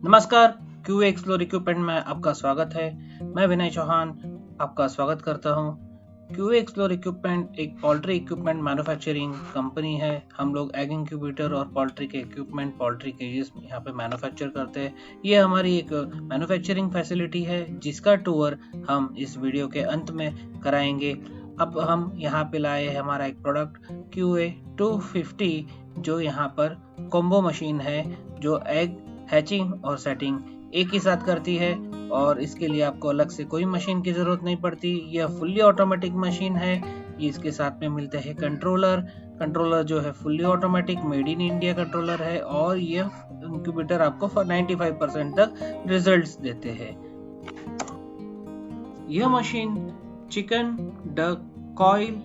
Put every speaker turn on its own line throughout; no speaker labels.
नमस्कार, QA explore equipment में आपका स्वागत है। मैं विनय चौहान आपका स्वागत करता हूं। क्यूए एक्सप्लोर इक्विपमेंट एक पोल्ट्री इक्विपमेंट मैन्युफैक्चरिंग कंपनी है। हम लोग एग इंक्यूबेटर और पोल्ट्री के इक्विपमेंट, पोल्ट्री केजेस यहाँ पे मैन्युफैक्चर करते हैं। ये हमारी एक मैन्युफैक्चरिंग फैसिलिटी है जिसका टूर हम इस वीडियो के अंत में कराएंगे। अब हम यहाँ पे लाए हैं हमारा एक प्रोडक्ट QA 250, जो यहाँ पर कॉम्बो मशीन है जो एग हैचिंग और सेटिंग एक ही साथ करती है और इसके लिए आपको अलग से कोई मशीन की जरूरत नहीं पड़ती। यह फुल्ली ऑटोमेटिक मशीन है। इसके साथ में मिलते हैं कंट्रोलर जो है fully automatic made in India controller है और यह इंक्यूबेटर आपको 95% तक रिजल्ट्स देते हैं। यह machine chicken, duck, coil,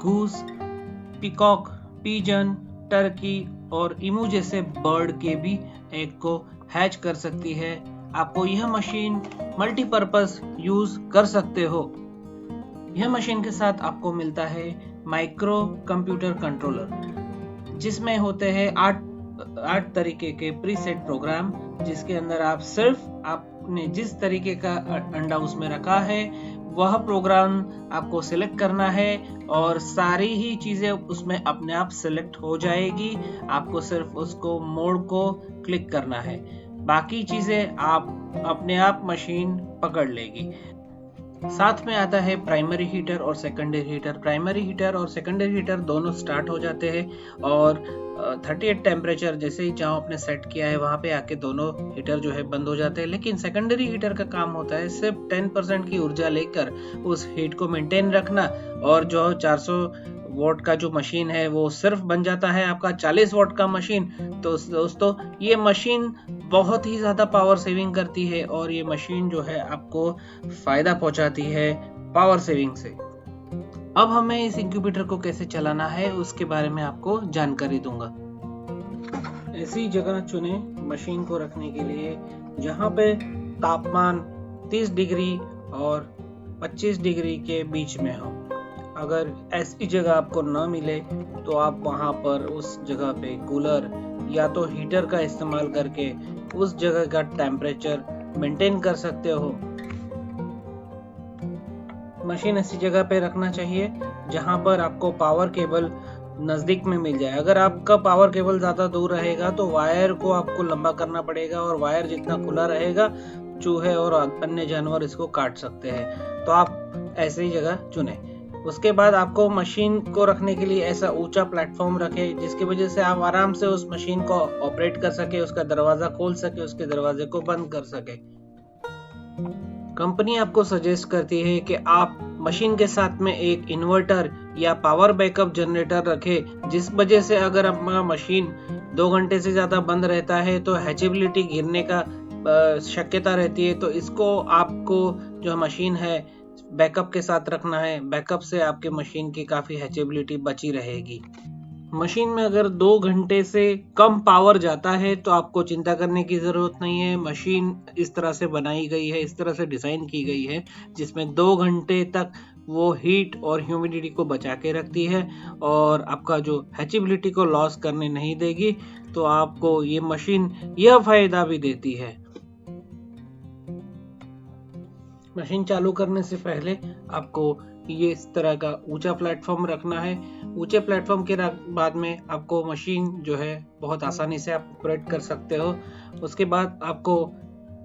goose, peacock, pigeon, Turkey और इमू जैसे बर्ड के भी एग को हैच कर सकती है। आपको यह मशीन मल्टीपर्पस यूज कर सकते हो। यह मशीन के साथ आपको मिलता है माइक्रो कंप्यूटर कंट्रोलर, जिसमें होते हैं 8 तरीके के प्रीसेट प्रोग्राम, जिसके अंदर आप सिर्फ आपने जिस तरीके का अंडा उसमें रखा है वह प्रोग्राम आपको सिलेक्ट करना है और सारी ही चीजें उसमें अपने आप सिलेक्ट हो जाएगी। आपको सिर्फ उसको मोड को क्लिक करना है, बाकी चीजें आप अपने आप मशीन पकड़ लेगी। साथ में आता है प्राइमरी हीटर और सेकेंडरी हीटर। प्राइमरी हीटर और सेकेंडरी हीटर दोनों स्टार्ट हो जाते हैं और 38 टेम्परेचर जैसे ही जहाँ आपने सेट किया है वहां पे आके दोनों हीटर जो है बंद हो जाते हैं। लेकिन सेकेंडरी हीटर का काम होता है सिर्फ 10% की ऊर्जा लेकर उस हीट को मेंटेन रखना, और जो 400 वोट का जो मशीन है वो सिर्फ बन जाता है आपका 40 वोट का मशीन। तो दोस्तों, ये मशीन बहुत ही ज्यादा पावर सेविंग करती है और ये मशीन जो है आपको फायदा पहुंचाती है पावर सेविंग से। अब हमें इस इंक्यूबेटर को कैसे चलाना है उसके बारे में आपको जानकारी दूंगा। ऐसी जगह चुने मशीन को रखने के लिए जहां पे तापमान 30 डिग्री और 25 डिग्री के बीच में हो। अगर ऐसी जगह आपको न मिले तो आप वहां पर उस जगह पे कूलर या तो हीटर का इस्तेमाल करके उस जगह का टेम्परेचर मेंटेन कर सकते हो। मशीन ऐसी जगह पे रखना चाहिए जहां पर आपको पावर केबल नजदीक में मिल जाए। अगर आपका पावर केबल ज्यादा दूर रहेगा तो वायर को आपको लंबा करना पड़ेगा और वायर जितना खुला रहेगा चूहे और अन्य जानवर इसको काट सकते हैं। तो आप ऐसी जगह चुने। उसके बाद आपको मशीन को रखने के लिए ऐसा ऊंचा प्लेटफॉर्म रखें जिसकी वजह से आप आराम से उस मशीन को ऑपरेट कर सके, उसका दरवाजा खोल सके, उसके दरवाजे को बंद कर सके। कंपनी आपको सजेस्ट करती है कि आप मशीन के साथ में एक इन्वर्टर या पावर बैकअप जनरेटर रखें, जिस वजह से अगर आपका मशीन 2 घंटे से ज्यादा बंद रहता है तो हैचेबिलिटी गिरने का शक्यता रहती है। तो इसको आपको जो मशीन है बैकअप के साथ रखना है। बैकअप से आपके मशीन की काफी हैचेबिलिटी बची रहेगी। मशीन में अगर 2 घंटे से कम पावर जाता है तो आपको चिंता करने की जरूरत नहीं है। मशीन इस तरह से बनाई गई है, इस तरह से डिजाइन की गई है जिसमें 2 घंटे तक वो हीट और ह्यूमिडिटी को बचा के रखती है और आपका जो हैचेबिलिटी को लॉस करने नहीं देगी। तो आपको ये मशीन यह फायदा भी देती है। मशीन चालू करने से पहले आपको ये इस तरह का ऊंचा प्लेटफॉर्म रखना है। ऊंचे प्लेटफॉर्म के बाद में आपको मशीन जो है बहुत आसानी से आप ऑपरेट कर सकते हो। उसके बाद आपको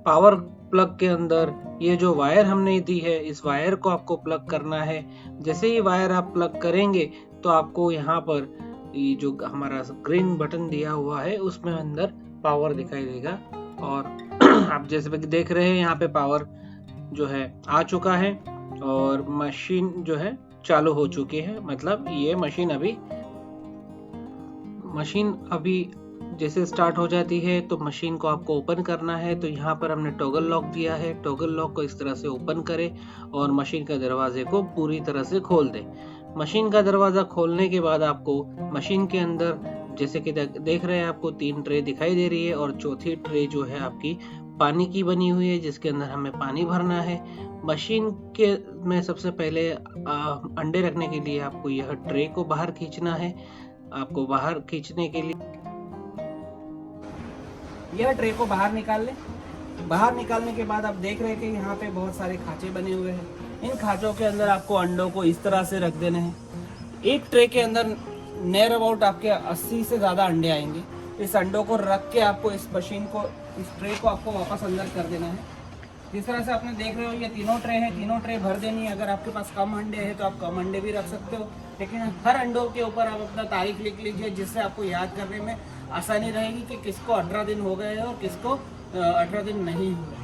पावर प्लग के अंदर ये जो वायर हमने दी है इस वायर को आपको प्लग करना है। जैसे ही वायर आप प्लग करेंगे तो आपको यहाँ पर ये जो हमारा ग्रीन बटन दिया हुआ है उसमें अंदर पावर दिखाई देगा और आप जैसे देख रहे हैं यहाँ पे पावर जो है आ चुका है और मशीन जो है चालू हो चुकी है। मतलब ये मशीन अभी जैसे स्टार्ट हो जाती है तो मशीन को आपको ओपन करना है। तो यहाँ पर हमने टॉगल लॉक दिया है। टॉगल लॉक को इस तरह से ओपन करें और मशीन के दरवाजे को पूरी तरह से खोल दें। मशीन का दरवाजा खोलने के बाद आपको मशीन के अंदर जैसे कि देख रहे हैं आपको 3 ट्रे दिखाई दे रही है और चौथी ट्रे जो है आपकी पानी की बनी हुई है जिसके अंदर हमें पानी भरना है। मशीन के में सबसे पहले अंडे रखने के लिए आपको यह ट्रे को बाहर खींचना है। आपको बाहर खींचने के लिए यह ट्रे को बाहर निकाल लें। बाहर निकालने के बाद आप देख रहे हैं कि यहाँ पे बहुत सारे खांचे बने हुए हैं। इन खांचों के अंदर आपको अंडों को इस तरह से रख देने हैं। एक ट्रे के अंदर नियर अबाउट आपके 80 से ज़्यादा अंडे आएंगे। इस अंडों को रख के आपको इस मशीन को, इस ट्रे को आपको वापस अंदर कर देना है। जिस तरह से आपने देख रहे हो ये तीनों ट्रे हैं, तीनों ट्रे भर देनी है। अगर आपके पास कम अंडे हैं तो आप कम अंडे भी रख सकते हो, लेकिन हर अंडों के ऊपर आप अपना तारीख लिख लीजिए, जिससे आपको याद करने में आसानी रहेगी कि किसको 18 दिन हो गए हैं और किसको 18 दिन नहीं हुए।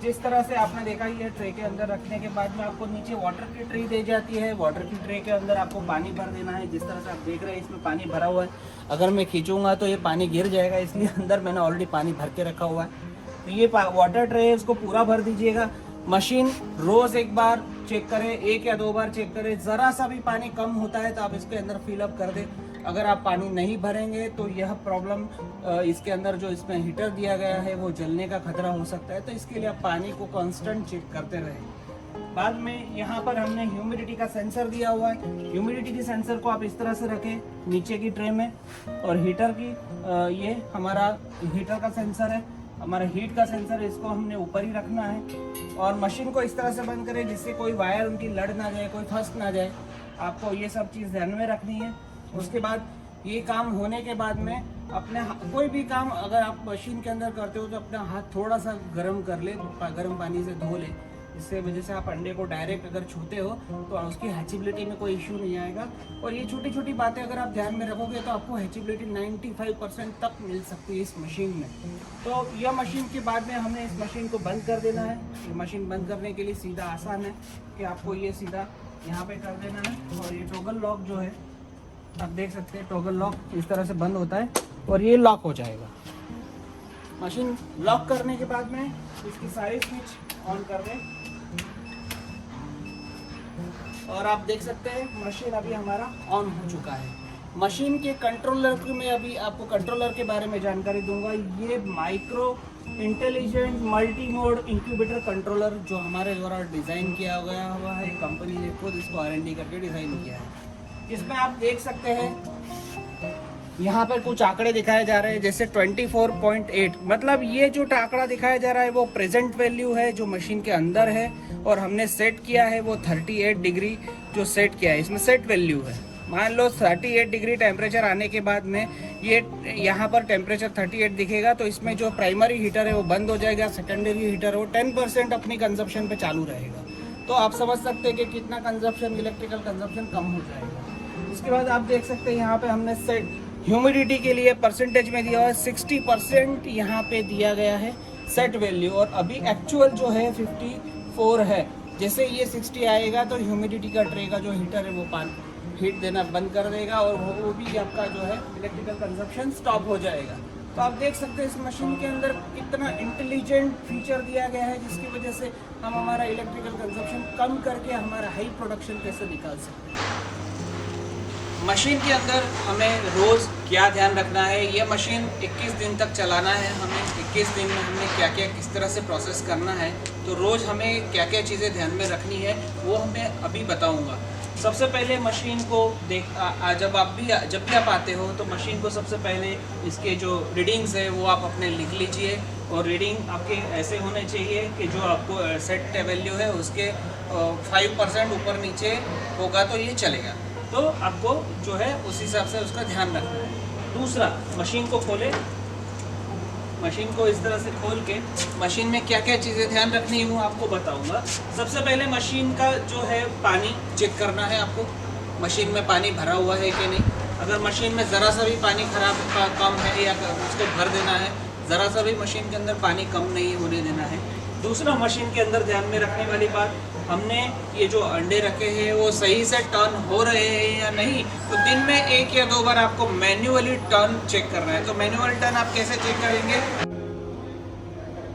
जिस तरह से आपने देखा ये ट्रे के अंदर रखने के बाद में आपको नीचे वाटर की ट्रे दी जाती है। वाटर की ट्रे के अंदर आपको पानी भर देना है। जिस तरह से आप देख रहे हैं इसमें पानी भरा हुआ है। अगर मैं खींचूंगा तो ये पानी गिर जाएगा, इसलिए अंदर मैंने ऑलरेडी पानी भर के रखा हुआ है। तो ये वाटर ट्रे है, इसको पूरा भर दीजिएगा। मशीन रोज एक बार चेक करें, 1 या 2 बार चेक करें। ज़रा सा भी पानी कम होता है तो आप इसके अंदर फिलअप कर दें। अगर आप पानी नहीं भरेंगे तो यह प्रॉब्लम, इसके अंदर जो इसमें हीटर दिया गया है वो जलने का खतरा हो सकता है। तो इसके लिए आप पानी को कांस्टेंट चेक करते रहें। बाद में यहाँ पर हमने ह्यूमिडिटी का सेंसर दिया हुआ है। ह्यूमिडिटी के सेंसर को आप इस तरह से रखें नीचे की ट्रे में। और हीटर की, ये हमारा हीटर का सेंसर है, हमारा हीट का सेंसर है, इसको हमने ऊपर ही रखना है। और मशीन को इस तरह से बंद करें जिससे कोई वायर उनकी लड़ ना जाए, कोई फंस ना जाए। आपको ये सब चीज़ ध्यान में रखनी है। उसके बाद ये काम होने के बाद में अपने कोई भी काम अगर आप मशीन के अंदर करते हो तो अपना हाथ थोड़ा सा गर्म कर ले, गर्म पानी से धो ले। इससे वजह से आप अंडे को डायरेक्ट अगर छूते हो तो उसकी हैचेबिलिटी में कोई इश्यू नहीं आएगा। और ये छोटी छोटी बातें अगर आप ध्यान में रखोगे तो आपको हैचेबिलिटी 95% तक मिल सकती है इस मशीन में। तो यह मशीन के बाद में हमने इस मशीन को बंद कर देना है। ये मशीन बंद करने के लिए सीधा आसान है कि आपको ये सीधा यहाँ पे कर देना है। और ये टॉगल लॉक जो है आप देख सकते हैं, टॉगल लॉक इस तरह से बंद होता है और ये लॉक हो जाएगा। मशीन लॉक करने के बाद में इसकी सारी स्विच ऑन कर दें और आप देख सकते हैं मशीन अभी हमारा ऑन हो चुका है। मशीन के कंट्रोलर में अभी आपको कंट्रोलर के बारे में जानकारी दूंगा। ये micro intelligent multi mode incubator controller जो हमारे द्वारा डिज़ाइन किया गया हुआ है, कंपनी ने खुद इसको R&D करके डिज़ाइन किया है। इसमें आप देख सकते हैं यहाँ पर कुछ आंकड़े दिखाए जा रहे हैं, जैसे 24.8, मतलब ये जो आंकड़ा दिखाया जा रहा है वो प्रेजेंट वैल्यू है जो मशीन के अंदर है। और हमने सेट किया है वो 38 डिग्री जो सेट किया है, इसमें सेट वैल्यू है। मान लो 38 डिग्री टेम्परेचर आने के बाद में ये यहाँ पर टेम्परेचर 38 दिखेगा तो इसमें जो प्राइमरी हीटर है वो बंद हो जाएगा, सेकेंडरी हीटर वो 10% अपनी कंजप्शन पे चालू रहेगा। तो आप समझ सकते हैं कि कितना कंजप्शन, इलेक्ट्रिकल कंजप्शन कम हो जाएगा। इसके बाद आप देख सकते हैं यहाँ पे हमने सेट ह्यूमिडिटी के लिए परसेंटेज में दिया हुआ है 60% यहाँ पे दिया गया है सेट वैल्यू। और अभी एक्चुअल जो है 54 है। जैसे ये 60 आएगा तो ह्यूमिडिटी का ट्रे का जो हीटर है वो हीट देना बंद कर देगा और वो भी आपका जो है इलेक्ट्रिकल कंजप्शन स्टॉप हो जाएगा। तो आप देख सकते हैं इस मशीन के अंदर कितना इंटेलिजेंट फीचर दिया गया है जिसकी वजह से हम हमारा इलेक्ट्रिकल कंजप्शन कम करके हमारा हाई प्रोडक्शन कैसे निकाल सकते हैं। मशीन के अंदर हमें रोज़ क्या ध्यान रखना है, ये मशीन 21 दिन तक चलाना है हमें। 21 दिन में हमने क्या क्या किस तरह से प्रोसेस करना है, तो रोज़ हमें क्या क्या चीज़ें ध्यान में रखनी है वो हमें अभी बताऊंगा। सबसे पहले मशीन को जब भी आप आते हो तो मशीन को सबसे पहले इसके जो रीडिंग्स है वो आप अपने लिख लीजिए। और रीडिंग आपके ऐसे होने चाहिए कि जो आपको सेट वैल्यू है उसके 5% ऊपर नीचे होगा तो ये चलेगा। तो आपको जो है उस हिसाब से उसका ध्यान रखना है। दूसरा, मशीन को खोले, मशीन को इस तरह से खोल के मशीन में क्या क्या चीज़ें ध्यान रखनी है वो आपको बताऊंगा। सबसे पहले मशीन का जो है पानी चेक करना है आपको, मशीन में पानी भरा हुआ है कि नहीं। अगर मशीन में ज़रा सा भी पानी कम है या उसको भर देना है, ज़रा सा भी मशीन के अंदर पानी कम नहीं होने देना है। दूसरा, मशीन के अंदर ध्यान में रखने वाली बात, हमने ये जो अंडे रखे हैं वो सही से टर्न हो रहे हैं या नहीं। तो दिन में 1 या 2 बार आपको मैन्युअली टर्न चेक करना है। तो मैन्युअल टर्न आप कैसे चेक करेंगे?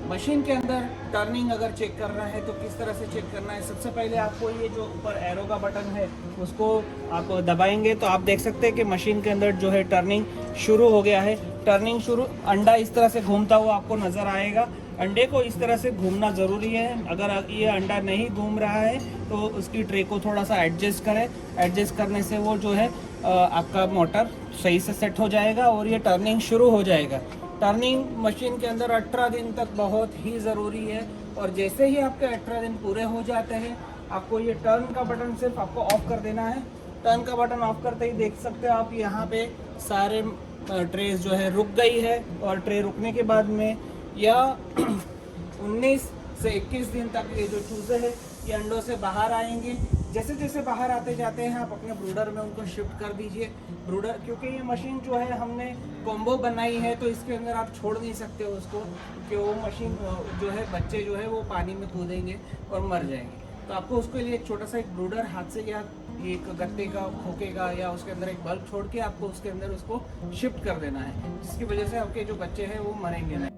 मशीन के अंदर टर्निंग अगर चेक करना है तो किस तरह से चेक करना है। सबसे पहले आपको ये जो ऊपर एरो का बटन है उसको आप दबाएंगे तो आप देख सकते हैं कि मशीन के अंदर जो है टर्निंग शुरू हो गया है। टर्निंग शुरू, अंडा इस तरह से घूमता हुआ आपको नज़र आएगा। अंडे को इस तरह से घूमना ज़रूरी है। अगर ये अंडा नहीं घूम रहा है तो उसकी ट्रे को थोड़ा सा एडजस्ट करें। एडजस्ट करने से वो जो है आपका मोटर सही से सेट हो जाएगा और ये टर्निंग शुरू हो जाएगा। टर्निंग मशीन के अंदर 18 दिन तक बहुत ही ज़रूरी है, और जैसे ही आपके 18 दिन पूरे हो जाते हैं आपको ये टर्न का बटन सिर्फ आपको ऑफ कर देना है। टर्न का बटन ऑफ करते ही देख सकते हो आप यहाँ पे सारे ट्रेस जो है रुक गई है, और ट्रे रुकने के बाद में यह 19 से 21 दिन तक ये जो चूज़े हैं ये अंडों से बाहर आएंगे। जैसे जैसे बाहर आते जाते हैं आप अपने ब्रूडर में उनको शिफ्ट कर दीजिए। ब्रूडर, क्योंकि ये मशीन जो है हमने कॉम्बो बनाई है तो इसके अंदर आप छोड़ नहीं सकते उसको, क्योंकि वो मशीन जो है बच्चे जो है वो पानी में कूदेंगे और मर जाएंगे। तो आपको उसके लिए एक छोटा सा एक ब्रूडर हाथ से या एक गत्ते का खोखे का या उसके अंदर एक बल्ब छोड़ के आपको उसके अंदर उसको शिफ्ट कर देना है, जिसकी वजह से आपके जो बच्चे हैं वो मरेंगे नहीं।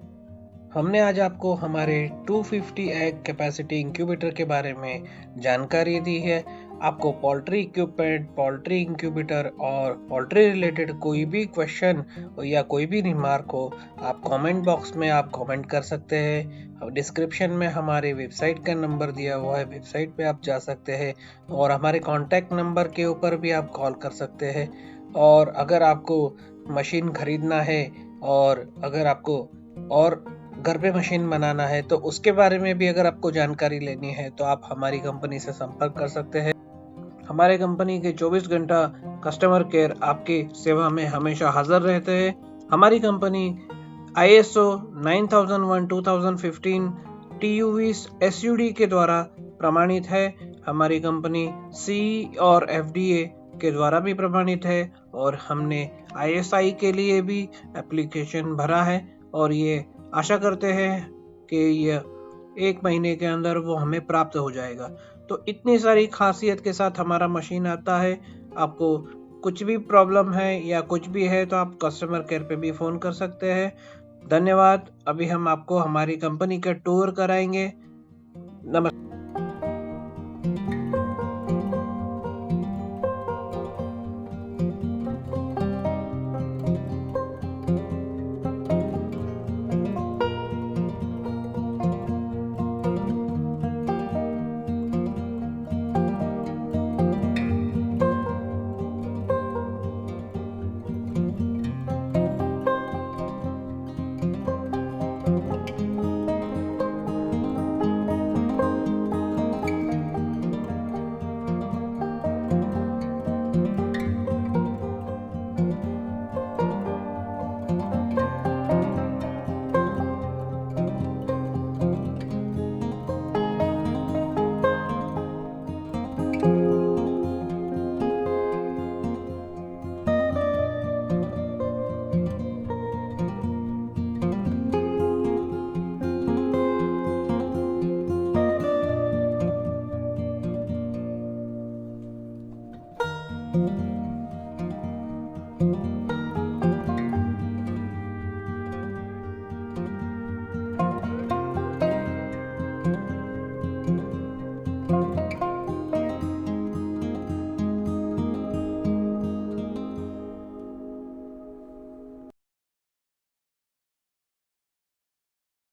हमने आज आपको हमारे 250 एग कैपेसिटी इंक्यूबेटर के बारे में जानकारी दी है। आपको पोल्ट्री इक्विपमेंट, पोल्ट्री इंक्यूबेटर और पोल्ट्री रिलेटेड कोई भी क्वेश्चन या कोई भी रिमार्क हो, आप कमेंट बॉक्स में आप कमेंट कर सकते हैं। डिस्क्रिप्शन में हमारे वेबसाइट का नंबर दिया हुआ है, वेबसाइट पे आप जा सकते हैं, और हमारे कॉन्टैक्ट नंबर के ऊपर भी आप कॉल कर सकते हैं। और अगर आपको मशीन खरीदना है, और अगर आपको और घर पे मशीन बनाना है, तो उसके बारे में भी अगर आपको जानकारी लेनी है तो आप हमारी कंपनी से संपर्क कर सकते हैं। हमारे कंपनी के 24 घंटा कस्टमर केयर आपकी सेवा में हमेशा हाजिर रहते हैं। हमारी कंपनी ISO 9001 2015 TUV SUD के द्वारा प्रमाणित है। हमारी कंपनी CE और FDA के द्वारा भी प्रमाणित है, और हमने ISI के लिए भी एप्लीकेशन भरा है, और ये आशा करते हैं कि यह 1 महीने के अंदर वो हमें प्राप्त हो जाएगा। तो इतनी सारी खासियत के साथ हमारा मशीन आता है। आपको कुछ भी प्रॉब्लम है या कुछ भी है तो आप कस्टमर केयर पे भी फ़ोन कर सकते हैं। धन्यवाद। अभी हम आपको हमारी कंपनी का टूर कराएंगे। नमस्कार।